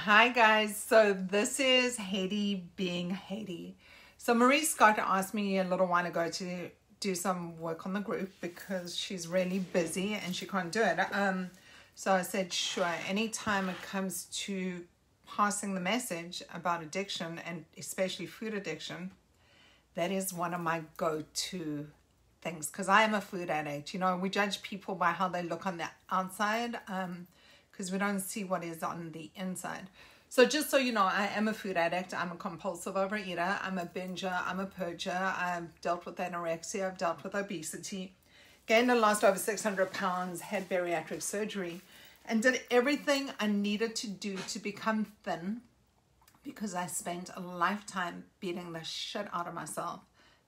Hi guys, so this is Haiti being Haiti. So Marie Scott asked me a little while ago to do some work on the group because she's really busy and she can't do it. So I said, sure, anytime it comes to passing the message about addiction and especially food addiction, that is one of my go-to things because I am a food addict. You know, we judge people by how they look on the outside, because we don't see what is on the inside. So just so you know, I am a food addict. I'm a compulsive overeater. I'm a binger. I'm a purger. I've dealt with anorexia. I've dealt with obesity. Gained and lost over 600 pounds. Had bariatric surgery. And did everything I needed to do to become thin because I spent a lifetime beating the shit out of myself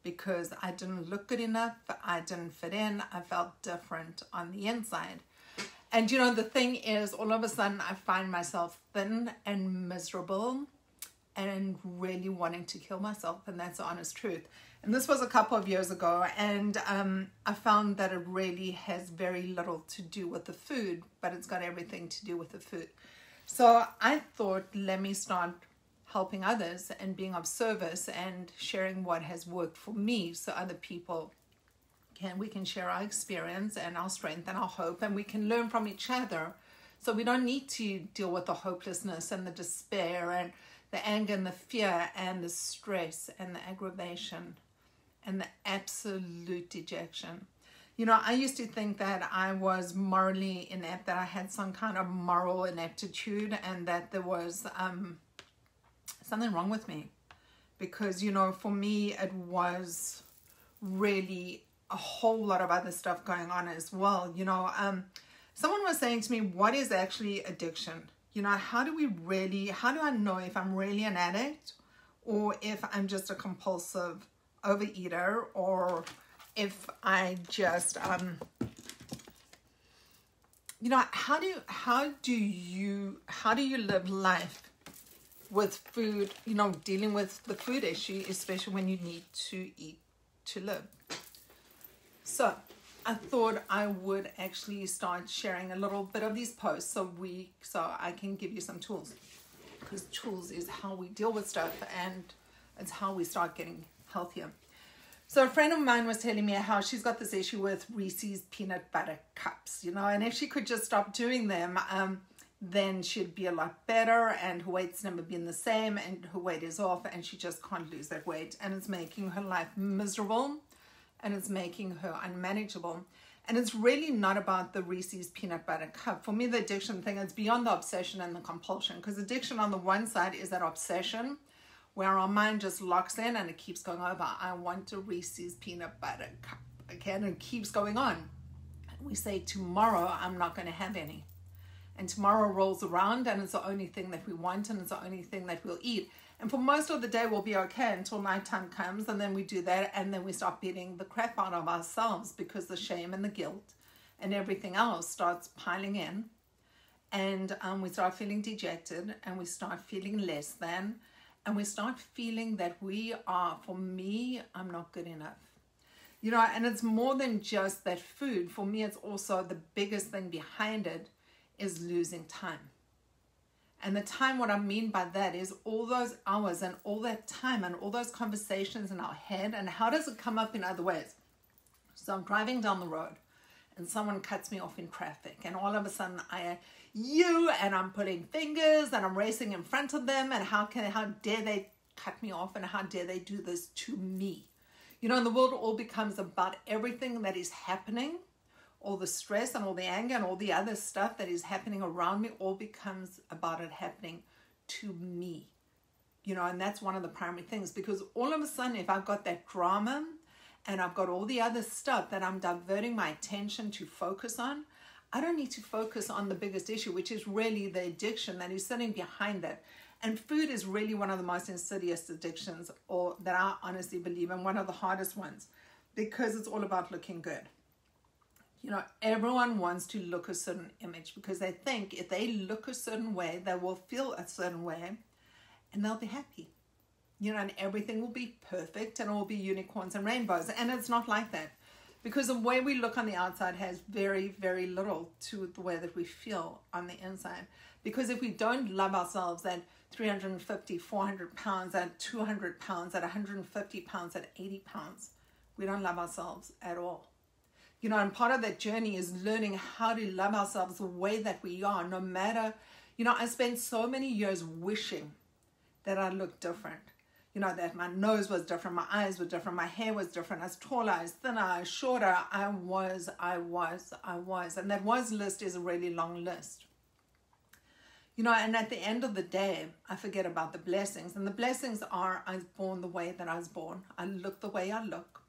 because I didn't look good enough. I didn't fit in. I felt different on the inside. And you know, the thing is, all of a sudden I find myself thin and miserable and really wanting to kill myself. And that's the honest truth. And this was a couple of years ago. And I found that it really has very little to do with the food, but it's got everything to do with the food. So I thought, let me start helping others and being of service and sharing what has worked for me so other people we can share our experience and our strength and our hope, and we can learn from each other. So we don't need to deal with the hopelessness and the despair and the anger and the fear and the stress and the aggravation and the absolute dejection. You know, I used to think that I was morally inept, that I had some kind of moral ineptitude and that there was something wrong with me. Because, you know, for me, it was really a whole lot of other stuff going on as well. You know, someone was saying to me, what is actually addiction? You know, how do I know if I'm really an addict or if I'm just a compulsive overeater, or if I just, you know, how do you live life with food, you know, dealing with the food issue, especially when you need to eat to live? So I thought I would actually start sharing a little bit of these posts so I can give you some tools, because tools is how we deal with stuff and it's how we start getting healthier. So a friend of mine was telling me how she's got this issue with Reese's peanut butter cups, you know, and if she could just stop doing them, then she'd be a lot better, and her weight's never been the same, and her weight is off, and she just can't lose that weight, and it's making her life miserable. And it's making her unmanageable. And it's really not about the Reese's peanut butter cup. For me, the addiction thing is beyond the obsession and the compulsion. Because addiction on the one side is that obsession where our mind just locks in and it keeps going over. I want a Reese's peanut butter cup. Okay, and it keeps going on. We say tomorrow I'm not going to have any. And tomorrow rolls around and it's the only thing that we want and it's the only thing that we'll eat. And for most of the day, we'll be okay until nighttime comes, and then we do that, and then we start beating the crap out of ourselves because the shame and the guilt and everything else starts piling in, and we start feeling dejected, and we start feeling less than, and we start feeling that for me, I'm not good enough. You know, and it's more than just that food. For me, it's also the biggest thing behind it is losing time. And the time, what I mean by that is all those hours and all that time and all those conversations in our head, and how does it come up in other ways? So I'm driving down the road and someone cuts me off in traffic, and all of a sudden and I'm putting fingers and I'm racing in front of them, and how dare they cut me off, and how dare they do this to me? You know, and the world all becomes about everything that is happening. All the stress and all the anger and all the other stuff that is happening around me all becomes about it happening to me. You know, and that's one of the primary things, because all of a sudden, if I've got that drama and I've got all the other stuff that I'm diverting my attention to focus on, I don't need to focus on the biggest issue, which is really the addiction that is sitting behind that. And food is really one of the most insidious addictions, or that I honestly believe, and one of the hardest ones, because it's all about looking good. You know, everyone wants to look a certain image because they think if they look a certain way, they will feel a certain way and they'll be happy. You know, and everything will be perfect and it will be unicorns and rainbows. And it's not like that, because the way we look on the outside has very, very little to the way that we feel on the inside. Because if we don't love ourselves at 350, 400 pounds, at 200 pounds, at 150 pounds, at 80 pounds, we don't love ourselves at all. You know, and part of that journey is learning how to love ourselves the way that we are, no matter, you know, I spent so many years wishing that I looked different. You know, that my nose was different, my eyes were different, my hair was different, I was taller, I was thinner, I was shorter, I was. And that was list is a really long list. You know, and at the end of the day, I forget about the blessings. And the blessings are, I was born the way that I was born. I look the way I look.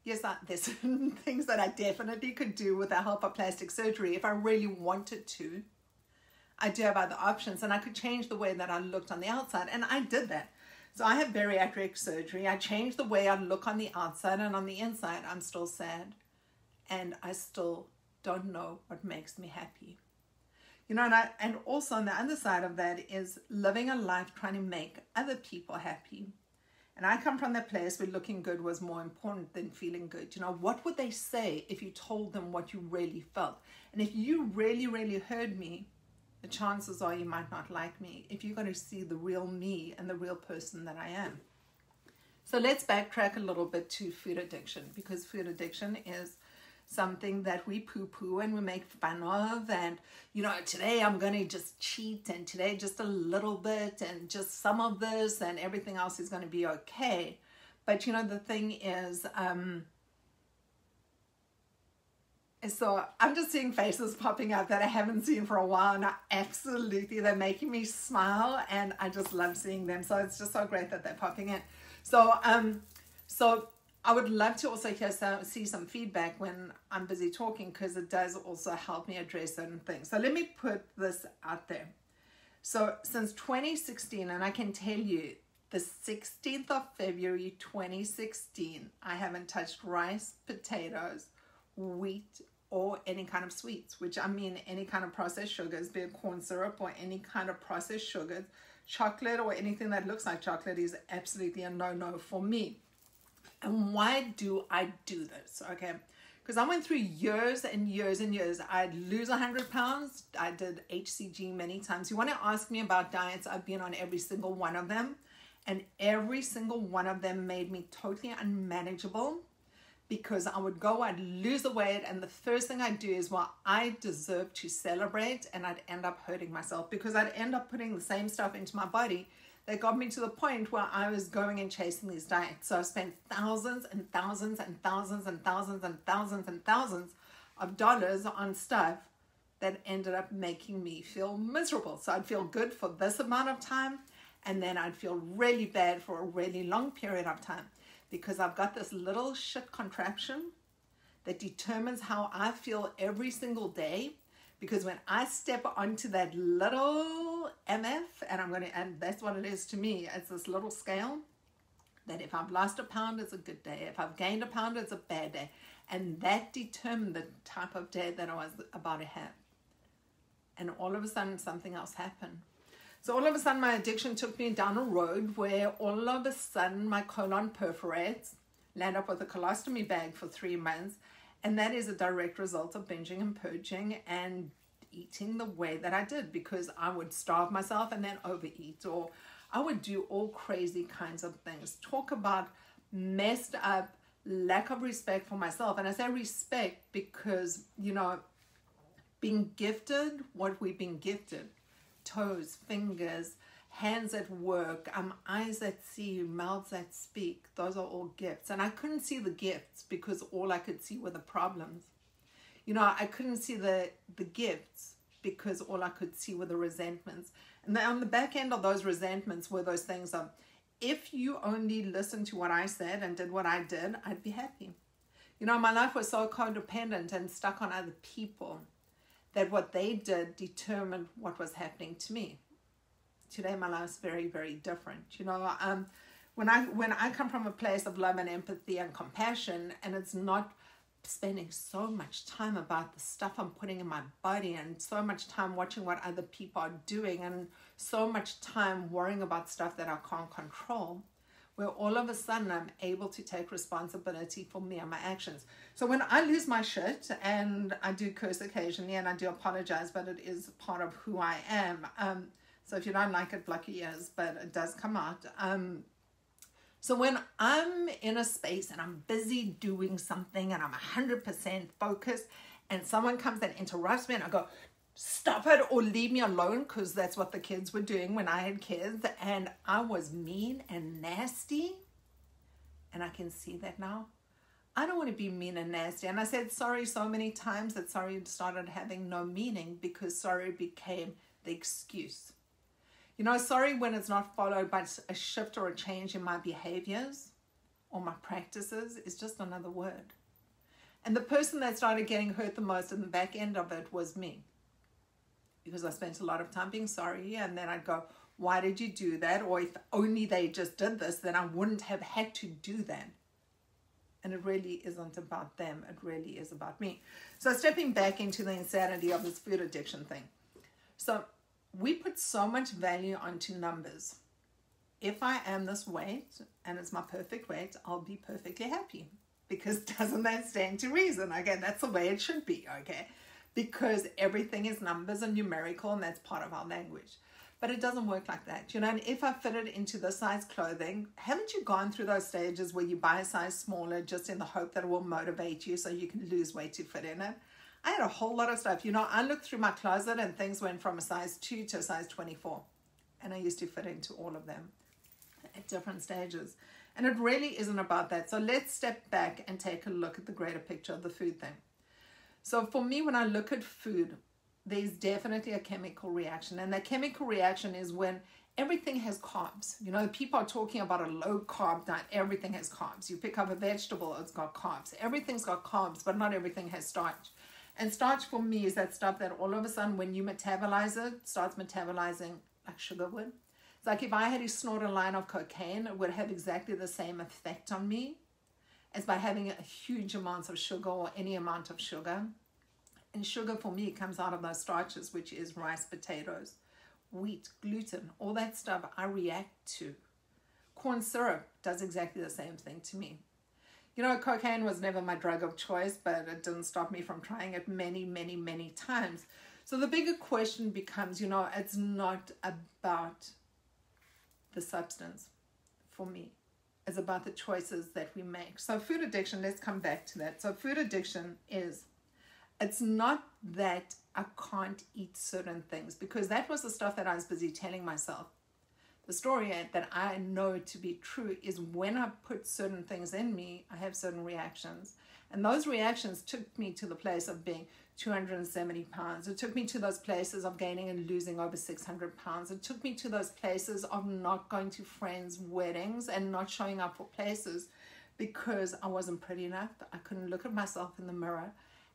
Yes, there's certain things that I definitely could do with the help of plastic surgery if I really wanted to. I do have other options, and I could change the way that I looked on the outside, and I did that. So I had bariatric surgery. I changed the way I look on the outside, and on the inside, I'm still sad, and I still don't know what makes me happy. You know, and also on the other side of that is living a life trying to make other people happy. And I come from that place where looking good was more important than feeling good. You know, what would they say if you told them what you really felt? And if you really, really heard me, the chances are you might not like me if you're going to see the real me and the real person that I am. So let's backtrack a little bit to food addiction, because food addiction is something that we poo-poo and we make fun of, and you know, today I'm going to just cheat, and today just a little bit, and just some of this, and everything else is going to be okay. But you know, the thing is, so I'm just seeing faces popping up that I haven't seen for a while, and they're making me smile, and I just love seeing them. So it's just so great that they're popping in. So I would love to also see some feedback when I'm busy talking, because it does also help me address certain things. So let me put this out there. So since 2016, and I can tell you, the 16th of February 2016, I haven't touched rice, potatoes, wheat, or any kind of sweets, which I mean any kind of processed sugars, be it corn syrup or any kind of processed sugars. Chocolate or anything that looks like chocolate is absolutely a no-no for me. And why do I do this? Okay, because I went through years and years and years. I'd lose 100 pounds. I did HCG many times. You want to ask me about diets, I've been on every single one of them. And every single one of them made me totally unmanageable, because I would go, I'd lose the weight, and the first thing I'd do is, well, I deserve to celebrate, and I'd end up hurting myself, because I'd end up putting the same stuff into my body that got me to the point where I was going and chasing these diets. So I spent thousands and thousands and thousands and thousands and thousands and thousands of dollars on stuff that ended up making me feel miserable. So I'd feel good for this amount of time, and then I'd feel really bad for a really long period of time, because I've got this little shit contraption that determines how I feel every single day. Because when I step onto that little MF, and that's what it is to me, it's this little scale, that if I've lost a pound, it's a good day. If I've gained a pound, it's a bad day. And that determined the type of day that I was about to have. And all of a sudden, something else happened. So all of a sudden, my addiction took me down a road where all of a sudden my colon perforates, land up with a colostomy bag for 3 months. And that is a direct result of binging and purging and eating the way that I did, because I would starve myself and then overeat, or I would do all crazy kinds of things. Talk about messed up, lack of respect for myself. And I say respect because, you know, being gifted what we've been gifted, toes, fingers, hands that work, eyes that see, mouths that speak, those are all gifts. And I couldn't see the gifts because all I could see were the problems. You know, I couldn't see the gifts because all I could see were the resentments. And then on the back end of those resentments were those things of, if you only listened to what I said and did what I did, I'd be happy. You know, my life was so codependent and stuck on other people that what they did determined what was happening to me. Today, my life's very, very different. You know, when I come from a place of love and empathy and compassion, and it's not spending so much time about the stuff I'm putting in my body, and so much time watching what other people are doing, and so much time worrying about stuff that I can't control. where all of a sudden I'm able to take responsibility for me and my actions. So when I lose my shit, and I do curse occasionally and I do apologize, but it is part of who I am. So if you don't like it, block your ears, but it does come out. So when I'm in a space and I'm busy doing something and I'm 100% focused and someone comes and interrupts me and I go, stop it or leave me alone, because that's what the kids were doing when I had kids, and I was mean and nasty, and I can see that now. I don't want to be mean and nasty, and I said sorry so many times that sorry started having no meaning, because sorry became the excuse. You know, sorry, when it's not followed by a shift or a change in my behaviors or my practices, is just another word. And the person that started getting hurt the most in the back end of it was me. Because I spent a lot of time being sorry, and then I'd go, why did you do that? Or if only they just did this, then I wouldn't have had to do that. And it really isn't about them. It really is about me. So stepping back into the insanity of this food addiction thing. So we put so much value onto numbers. If I am this weight and it's my perfect weight, I'll be perfectly happy. Because doesn't that stand to reason? Okay, that's the way it should be, okay? Because everything is numbers and numerical, and that's part of our language. But it doesn't work like that, you know. And if I fit it into the size clothing, haven't you gone through those stages where you buy a size smaller just in the hope that it will motivate you so you can lose weight to fit in it? I had a whole lot of stuff. You know, I looked through my closet and things went from a size 2 to a size 24. And I used to fit into all of them at different stages. And it really isn't about that. So let's step back and take a look at the greater picture of the food thing. So for me, when I look at food, there's definitely a chemical reaction. And that chemical reaction is when everything has carbs. You know, people are talking about a low carb diet. Everything has carbs. You pick up a vegetable, it's got carbs. Everything's got carbs, but not everything has starch. And starch for me is that stuff that all of a sudden when you metabolize it, starts metabolizing like sugar would. It's like if I had to snort a line of cocaine, it would have exactly the same effect on me as by having a huge amounts of sugar or any amount of sugar. And sugar for me comes out of those starches, which is rice, potatoes, wheat, gluten, all that stuff I react to. Corn syrup does exactly the same thing to me. You know, cocaine was never my drug of choice, but it didn't stop me from trying it many, many, many times. So the bigger question becomes, you know, it's not about the substance for me. It's about the choices that we make. So food addiction, let's come back to that. So food addiction is, it's not that I can't eat certain things, because that was the stuff that I was busy telling myself. The story that I know to be true is when I put certain things in me, I have certain reactions. And those reactions took me to the place of being 270 pounds. It took me to those places of gaining and losing over 600 pounds. It took me to those places of not going to friends' weddings and not showing up for places because I wasn't pretty enough. I couldn't look at myself in the mirror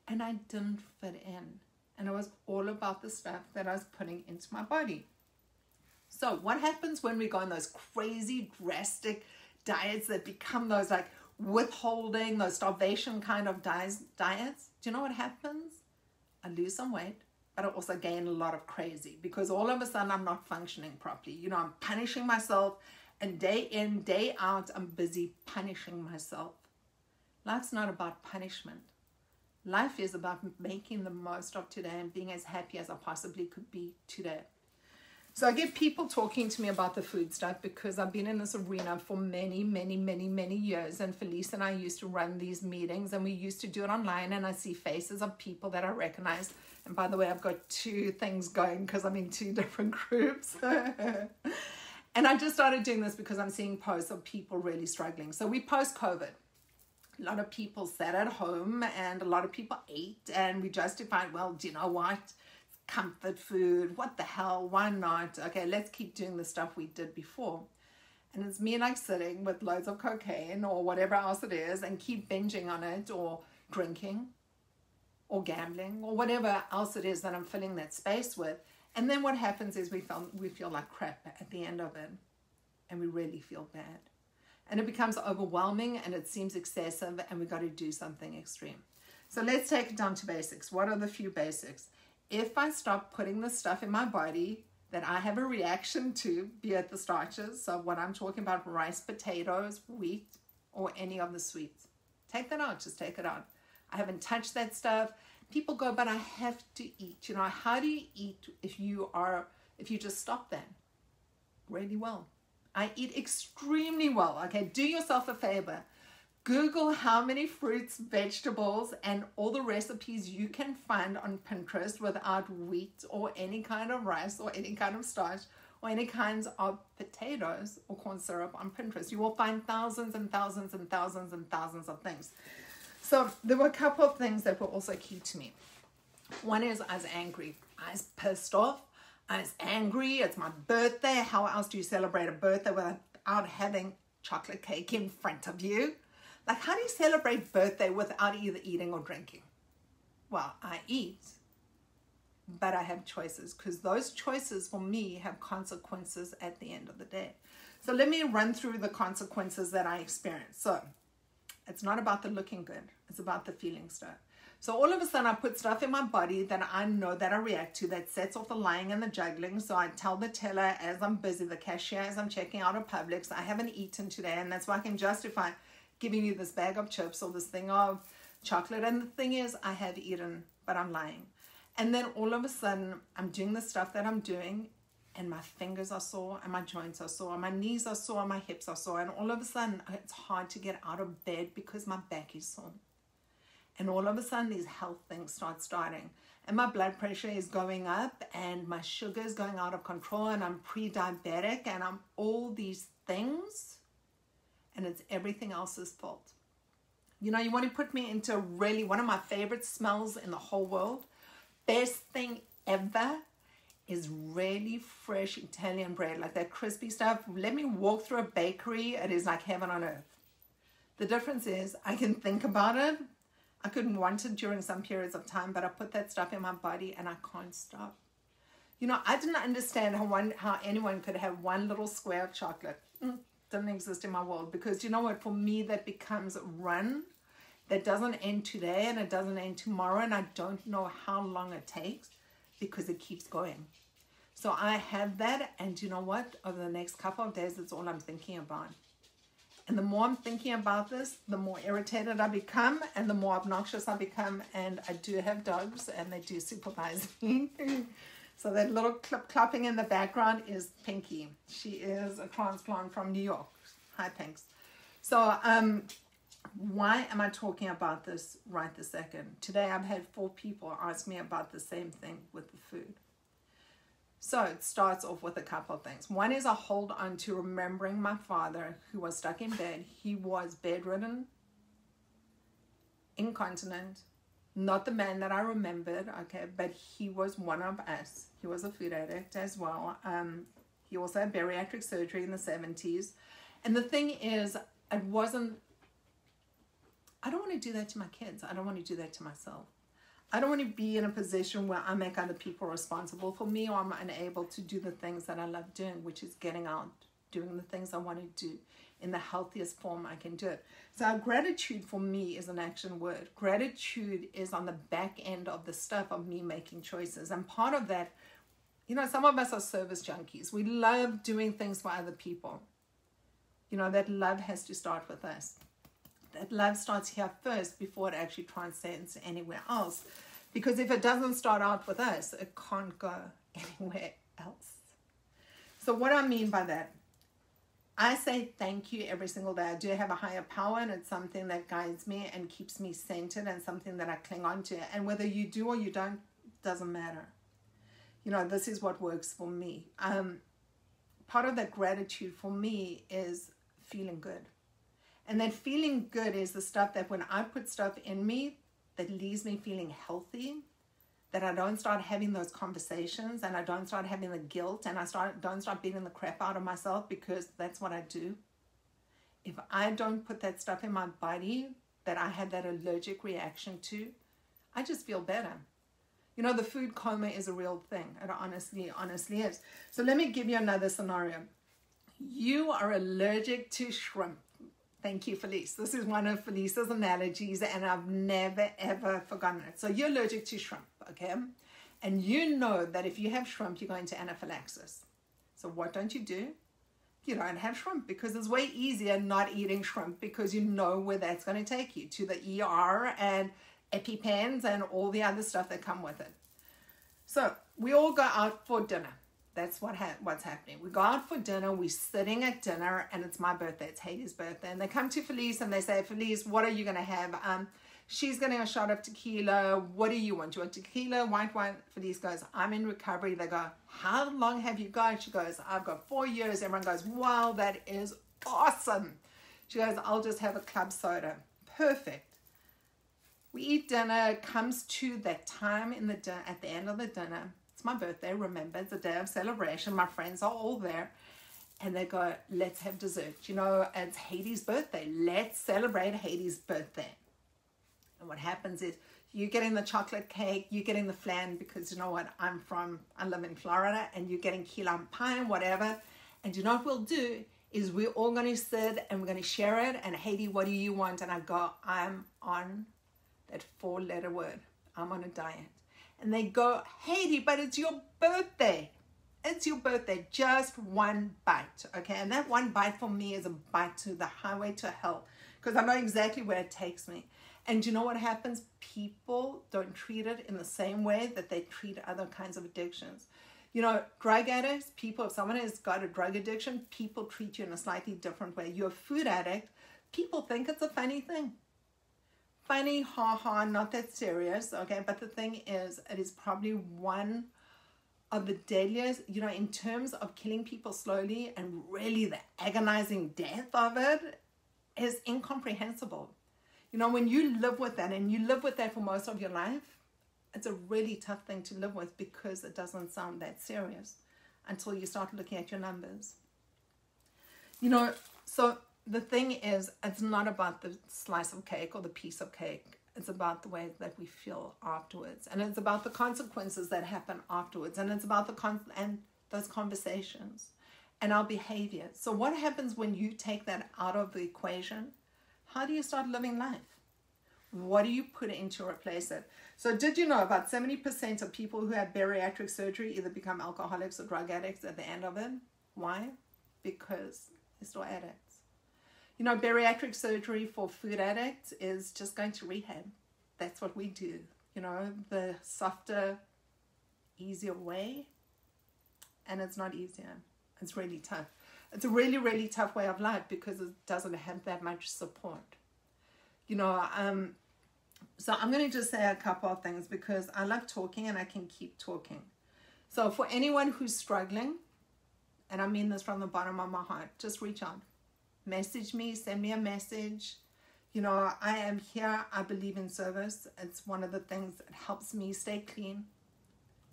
and I didn't fit in. And it was all about the stuff that I was putting into my body. So what happens when we go on those crazy, drastic diets that become those like withholding, those starvation kind of diets? Do you know what happens? I lose some weight, but I also gain a lot of crazy, because all of a sudden I'm not functioning properly. You know, I'm punishing myself, and day in, day out, I'm busy punishing myself. Life's not about punishment. Life is about making the most of today and being as happy as I possibly could be today. So I get people talking to me about the food stuff because I've been in this arena for many, many, many, many years. And Felice and I used to run these meetings, and we used to do it online, and I see faces of people that I recognize. And by the way, I've got 2 things going because I'm in 2 different groups. And I just started doing this because I'm seeing posts of people really struggling. So we post-COVID. A lot of people sat at home and a lot of people ate, and we justified, well, do you know what? Comfort food, what the hell, why not? Okay, let's keep doing the stuff we did before. And it's me like sitting with loads of cocaine or whatever else it is and keep binging on it, or drinking or gambling or whatever else it is that I'm filling that space with. And then what happens is we feel like crap at the end of it, and we really feel bad. And it becomes overwhelming and it seems excessive, and we got to do something extreme. So let's take it down to basics. What are the few basics? If I stop putting the stuff in my body that I have a reaction to, be it the starches. So when I'm talking about rice, potatoes, wheat, or any of the sweets, take that out. Just take it out. I haven't touched that stuff. People go, but I have to eat. You know, how do you eat if you just stop that? Really well. I eat extremely well. Okay, do yourself a favor. Google how many fruits, vegetables, and all the recipes you can find on Pinterest without wheat or any kind of rice or any kind of starch or any kinds of potatoes or corn syrup on Pinterest. You will find thousands and thousands and thousands and thousands of things. So there were a couple of things that were also key to me. One is I was angry. I was pissed off. I was angry. It's my birthday. How else do you celebrate a birthday without having chocolate cake in front of you? Like, how do you celebrate birthday without either eating or drinking? Well, I eat, but I have choices, because those choices for me have consequences at the end of the day. So let me run through the consequences that I experience. So it's not about the looking good. It's about the feeling stuff. So all of a sudden I put stuff in my body that I know that I react to, that sets off the lying and the juggling. So I tell the teller as I'm busy, the cashier as I'm checking out of Publix, I haven't eaten today, and that's why I can justify giving you this bag of chips or this thing of chocolate. And the thing is, I have eaten, but I'm lying. And then all of a sudden I'm doing the stuff that I'm doing, and my fingers are sore, and my joints are sore, and my knees are sore, and my hips are sore, and all of a sudden it's hard to get out of bed because my back is sore. And all of a sudden these health things starting, and my blood pressure is going up, and my sugar is going out of control, and I'm pre-diabetic, and I'm all these things, and it's everything else's fault. You know, you want to put me into really one of my favorite smells in the whole world. Best thing ever is really fresh Italian bread, like that crispy stuff. Let me walk through a bakery. It is like heaven on earth. The difference is I can think about it. I couldn't want it during some periods of time, but I put that stuff in my body and I can't stop. You know, I didn't understand how anyone could have one little square of chocolate. Didn't exist in my world, because you know what, for me that becomes a run that doesn't end today and it doesn't end tomorrow, and I don't know how long it takes because it keeps going. So I have that, and you know what, over the next couple of days, it's all I'm thinking about. And the more I'm thinking about this, the more irritated I become and the more obnoxious I become. And I do have dogs, and they do supervise me. So that little clapping in the background is Pinky. She is a transplant from New York. Hi, Pinks. So why am I talking about this right this second? Today I've had 4 people ask me about the same thing with the food. So it starts off with a couple of things. One is I hold on to remembering my father, who was stuck in bed. He was bedridden, incontinent, not the man that I remembered, okay, but he was one of us. He was a food addict as well. He also had bariatric surgery in the 70s. And the thing is, I don't want to do that to my kids. I don't want to do that to myself. I don't want to be in a position where I make other people responsible for me, or I'm unable to do the things that I love doing, which is getting out, doing the things I want to do in the healthiest form I can do it. So gratitude for me is an action word. Gratitude is on the back end of the stuff of me making choices. And part of that, you know, some of us are service junkies. We love doing things for other people. You know, that love has to start with us. That love starts here first before it actually transcends anywhere else. Because if it doesn't start out with us, it can't go anywhere else. So what I mean by that, I say thank you every single day. I do have a higher power, and it's something that guides me and keeps me centered, and something that I cling on to. And whether you do or you don't, doesn't matter. You know, this is what works for me. Part of that gratitude for me is feeling good. And that feeling good is the stuff that when I put stuff in me that leaves me feeling healthy, that I don't start having those conversations, and I don't start having the guilt, and I don't start beating the crap out of myself, because that's what I do. If I don't put that stuff in my body that I had that allergic reaction to, I just feel better. You know, the food coma is a real thing. It honestly is. So let me give you another scenario. You are allergic to shrimp. Thank you, Felice. This is one of Felice's analogies, and I've never, ever forgotten it. So you're allergic to shrimp, okay? And you know that if you have shrimp, you're going to anaphylaxis. So what don't you do? You don't have shrimp, because it's way easier not eating shrimp, because you know where that's going to take you, to the ER and EpiPens and all the other stuff that come with it. So we all go out for dinner. That's what's happening. We go out for dinner, we're sitting at dinner, and it's my birthday, it's Heidi's birthday. And they come to Felice and they say, Felice, what are you going to have? She's getting a shot of tequila. What do you want? Do you want tequila, white wine? Felice goes, I'm in recovery. They go, how long have you got? She goes, I've got 4 years. Everyone goes, wow, that is awesome. She goes, I'll just have a club soda. Perfect. We eat dinner. It comes to that time in the at the end of the dinner. It's my birthday. Remember, it's a day of celebration. My friends are all there. And they go, let's have dessert. You know, it's Heidi's birthday. Let's celebrate Heidi's birthday. And what happens is you're getting the chocolate cake, you're getting the flan, because you know what, I live in Florida, and you're getting key lime pie and whatever. And you know what we'll do is we're all going to sit and we're going to share it. And Heidi, what do you want? And I go, I'm on that 4-letter word. I'm on a diet. And they go, Heidi, but it's your birthday. It's your birthday. Just one bite. Okay. And that one bite for me is a bite to the highway to hell, because I know exactly where it takes me. And you know what happens? People don't treat it in the same way that they treat other kinds of addictions. You know, drug addicts, if someone has got a drug addiction, people treat you in a slightly different way. You're a food addict, people think it's a funny thing. Funny, ha, not that serious, okay? But the thing is, it is probably one of the deadliest, you know, in terms of killing people slowly, and really the agonizing death of it is incomprehensible. You know, when you live with that, and you live with that for most of your life, it's a really tough thing to live with, because it doesn't sound that serious until you start looking at your numbers. You know, so the thing is, it's not about the slice of cake or the piece of cake. It's about the way that we feel afterwards. And it's about the consequences that happen afterwards. And it's about those conversations and our behavior. So what happens when you take that out of the equation? How do you start living life? What do you put in to replace it? So did you know about 70% of people who have bariatric surgery either become alcoholics or drug addicts at the end of it? Why? Because they're still addicts. You know, bariatric surgery for food addicts is just going to rehab. That's what we do. You know, the softer, easier way. And it's not easier. It's really tough. It's a really, really tough way of life, because it doesn't have that much support. You know, so I'm going to just say a couple of things, because I love talking and I can keep talking. So for anyone who's struggling, and I mean this from the bottom of my heart, just reach out. Message me, send me a message. You know, I am here. I believe in service. It's one of the things that helps me stay clean.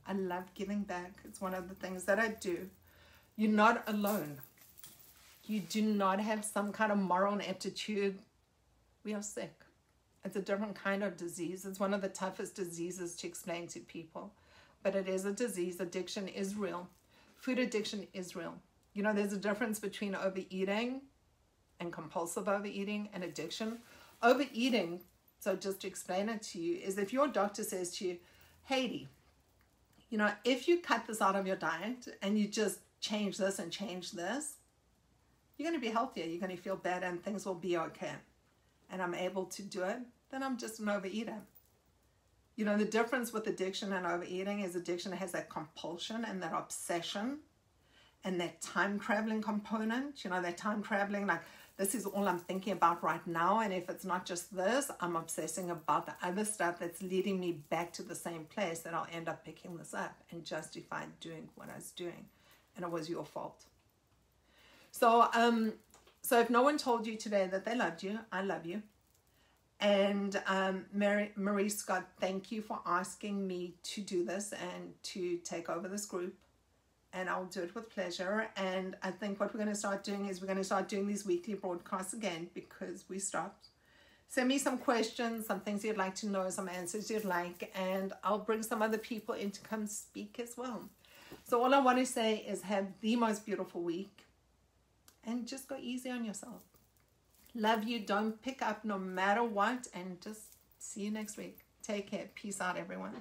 I love giving back. It's one of the things that I do. You're not alone. You do not have some kind of moral ineptitude. We are sick. It's a different kind of disease. It's one of the toughest diseases to explain to people. But it is a disease. Addiction is real. Food addiction is real. You know, there's a difference between overeating and compulsive overeating and addiction. Overeating, so just to explain it to you, is if your doctor says to you, Heidi, you know, if you cut this out of your diet and you just change this and change this, you're going to be healthier, you're going to feel better, and things will be okay. And I'm able to do it, then I'm just an overeater. You know, the difference with addiction and overeating is addiction has that compulsion and that obsession and that time traveling component. You know, that time traveling, like, this is all I'm thinking about right now. And if it's not just this, I'm obsessing about the other stuff that's leading me back to the same place, that I'll end up picking this up and justify doing what I was doing. And it was your fault. So if no one told you today that they loved you, I love you. And Marie Scott, thank you for asking me to do this and to take over this group. And I'll do it with pleasure. And I think what we're going to start doing is we're going to start doing these weekly broadcasts again, because we stopped. Send me some questions, some things you'd like to know, some answers you'd like, and I'll bring some other people in to come speak as well. So all I want to say is have the most beautiful week, and just go easy on yourself. Love you. Don't pick up no matter what, and just see you next week. Take care. Peace out, everyone.